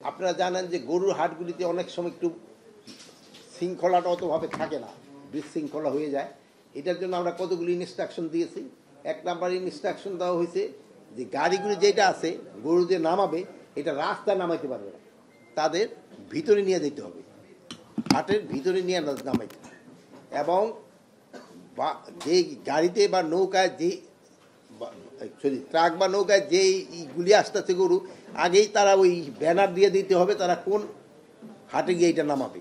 আপনারা জানেন যে গরুর হাটগুলিতে অনেক সময় একটু শৃঙ্খলাটা অতভাবে থাকে না, বিশৃঙ্খলা হয়ে যায়। এটার জন্য আমরা কতগুলি ইনস্ট্রাকশন দিয়েছি। এক নাম্বার ইনস্ট্রাকশন দেওয়া হয়েছে যে গাড়িগুলি যেটা আছে গরু যে নামাবে এটা রাস্তা নামাইতে পারবে না, তাদের ভিতরে নিয়ে যেতে হবে, হাটের ভিতরে নিয়ে নামাইতে হবে। এবং যে গাড়িতে বা নৌকায় যে ট্রাক বা নৌকায় যেইগুলি আসতেছে গরু, আগেই তারা ওই ব্যানার দিয়ে দিতে হবে তারা কোন হাটে গিয়ে এটা নামাবে।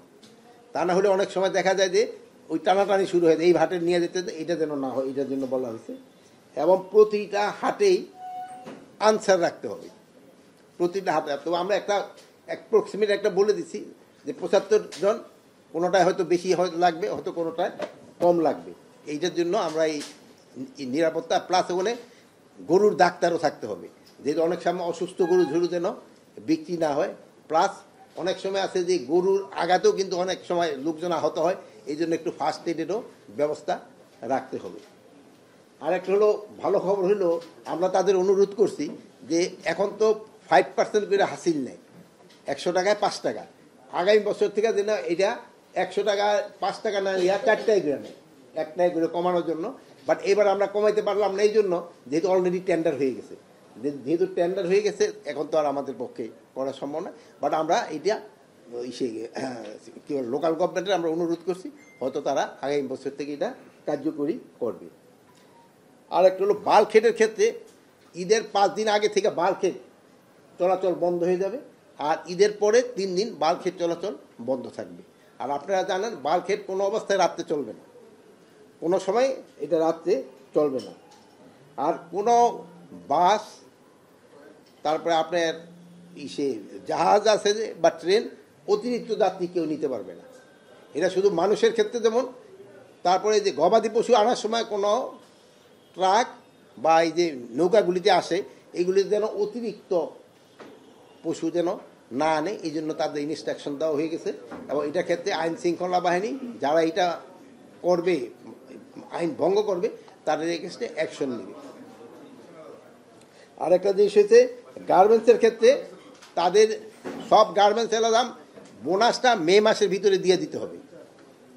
তা না হলে অনেক সময় দেখা যায় যে ওই টানাটানি শুরু হয়ে যায়, এই হাটে নিয়ে যেতে, এটা যেন না হয়, এটার জন্য বলা হয়েছে। এবং প্রতিটা হাটেই আনসার রাখতে হবে, প্রতিটা হাটে। তো আমরা একটা অ্যাপ্রক্সিমেট একটা বলে দিচ্ছি যে 75 জন, কোনোটায় হয়তো বেশি লাগবে, হয়তো কোনোটায় কম লাগবে। এইটার জন্য আমরা এই নিরাপত্তা প্লাস ওখানে গরুর ডাক্তারও থাকতে হবে, যেহেতু অনেক সময় অসুস্থ গরু ঝরু যেন বিক্রি না হয়। প্লাস অনেক সময় আছে যে গরুর আঘাতেও কিন্তু অনেক সময় লোকজন আহত হয়, এই জন্য একটু ফার্স্ট এডেরও ব্যবস্থা রাখতে হবে। আর একটা হলো ভালো খবর হলো, আমরা তাদের অনুরোধ করছি যে এখন তো 5% করে হাসিল নেয়, 100 টাকায় 5 টাকা। আগামী বছর থেকে যেন এটা 100 টাকায় 5 টাকা না নিয়ে 4 টাকায় করে নেয়, 1 টাকা করে কমানোর জন্য। বাট এবার আমরা কমাইতে পারলাম না এই জন্য যেহেতু অলরেডি টেন্ডার হয়ে গেছে। যেহেতু টেন্ডার হয়ে গেছে এখন তো আর আমাদের পক্ষে করা সম্ভব না। বাট আমরা এটা কি লোকাল গভর্নমেন্টের আমরা অনুরোধ করছি, হয়তো তারা আগামী বছর থেকে এটা কার্যকরী করবে। আর একটা হলো বাল্কহেডের ক্ষেত্রে ঈদের 5 দিন আগে থেকে বাল্কহেড চলাচল বন্ধ হয়ে যাবে, আর ঈদের পরে 3 দিন বাল্কহেড চলাচল বন্ধ থাকবে। আর আপনারা জানেন বাল্কহেড কোনো অবস্থায় রাত্রে চলবে না, কোনো সময় এটা রাত্রে চলবে না। আর কোনো বাস, তারপরে আপনার জাহাজ আছে বা ট্রেন, অতিরিক্ত যাত্রী কেউ নিতে পারবে না। এটা শুধু মানুষের ক্ষেত্রে যেমন, তারপরে যে গবাদি পশু আনার সময় কোনো ট্রাক বা এই যে নৌকাগুলিতে আসে এগুলি যেন অতিরিক্ত পশু যেন না আনে, এই জন্য তাদের ইনস্ট্রাকশন দেওয়া হয়ে গেছে। এবং এটার ক্ষেত্রে আইন শৃঙ্খলা বাহিনী যারা এটা করবে, আইন ভঙ্গ করবে, তাদের এগেইনস্টে অ্যাকশন নেবে। আর একটা জিনিস হচ্ছে গার্মেন্টসের ক্ষেত্রে তাদের সব গার্মেন্টস এলাম বোনাসটা মে মাসের ভিতরে দিয়ে দিতে হবে।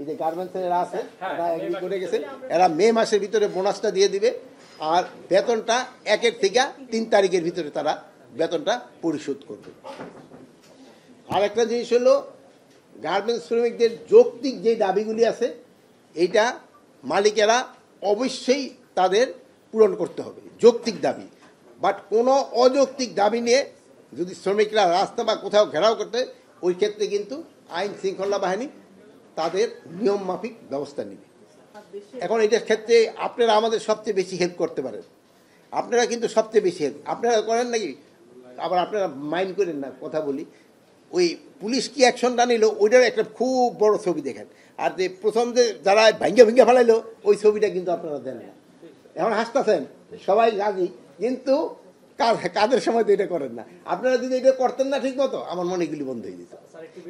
এই যে গার্মেন্টসের এরা আছে, এরা এগ্রি করে গেছে, এরা মে মাসের ভিতরে বোনাসটা দিয়ে দিবে। আর বেতনটা 1 থেকে 3 তারিখের ভিতরে তারা বেতনটা পরিশোধ করবে। আর একটা জিনিস হলো গার্মেন্টস শ্রমিকদের যৌক্তিক যে দাবিগুলি আছে এইটা মালিকেরা অবশ্যই তাদের পূরণ করতে হবে, যৌক্তিক দাবি। বাট কোনো অযৌক্তিক দাবি নিয়ে যদি শ্রমিকরা রাস্তা বা কোথাও ঘেরাও করতে, ওই ক্ষেত্রে কিন্তু আইন শৃঙ্খলা বাহিনী তাদের নিয়ম মাফিক ব্যবস্থা নেবে। এখন এটার ক্ষেত্রে আপনারা আমাদের সবচেয়ে বেশি হেল্প করতে পারেন, আপনারা কিন্তু সবচেয়ে বেশি হেল্প আপনারা করেন নাকি? আবার আপনারা মাইন্ড করেন না, কথা বলি, ওই পুলিশ কি অ্যাকশনটা নিল ওইটার একটা খুব বড় ছবি দেখেন। আর যে প্রথম যে যারা ভেঙ্গে ভেঙ্গে ফেলাইলো ওই ছবিটা কিন্তু আপনারা দেন না। এখন হাসতেছেন সবাই রাজি, কিন্তু কাদের সময় তো এটা করেন না। আপনারা যদি এটা করতেন না ঠিক মতো, আমার মনে এগুলি বন্ধ হয়ে যেত।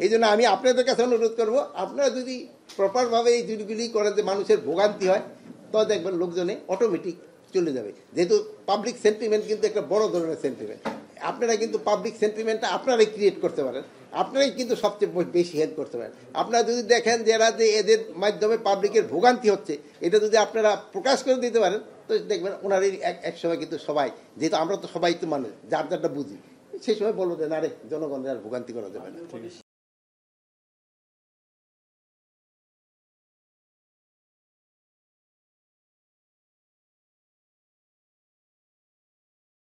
এই জন্য আমি আপনাদের কাছে অনুরোধ করবো, আপনারা যদি প্রপারভাবে এই জিনিসগুলি করেন যে মানুষের ভোগান্তি হয়, তো দেখবেন লোকজনে অটোমেটিক চলে যাবে। যেহেতু পাবলিক সেন্টিমেন্ট কিন্তু একটা বড় ধরনের সেন্টিমেন্ট, আপনারা কিন্তু পাবলিক সেন্টিমেন্টটা আপনারাই ক্রিয়েট করতে পারেন, আপনারাই কিন্তু সবচেয়ে বেশি হেল্প করতে পারেন। আপনারা যদি দেখেন যে এরা যে এদের মাধ্যমে পাবলিকের ভোগান্তি হচ্ছে, এটা যদি আপনারা প্রকাশ করে দিতে পারেন, তো দেখবেন ওনারই এক সময় কিন্তু সবাই, যেহেতু আমরা তো সবাই তো মানুষ, যার যারটা বুঝি, সেই সময় বলবো যে না রে, জনগণের আর ভোগান্তি করা যাবে না।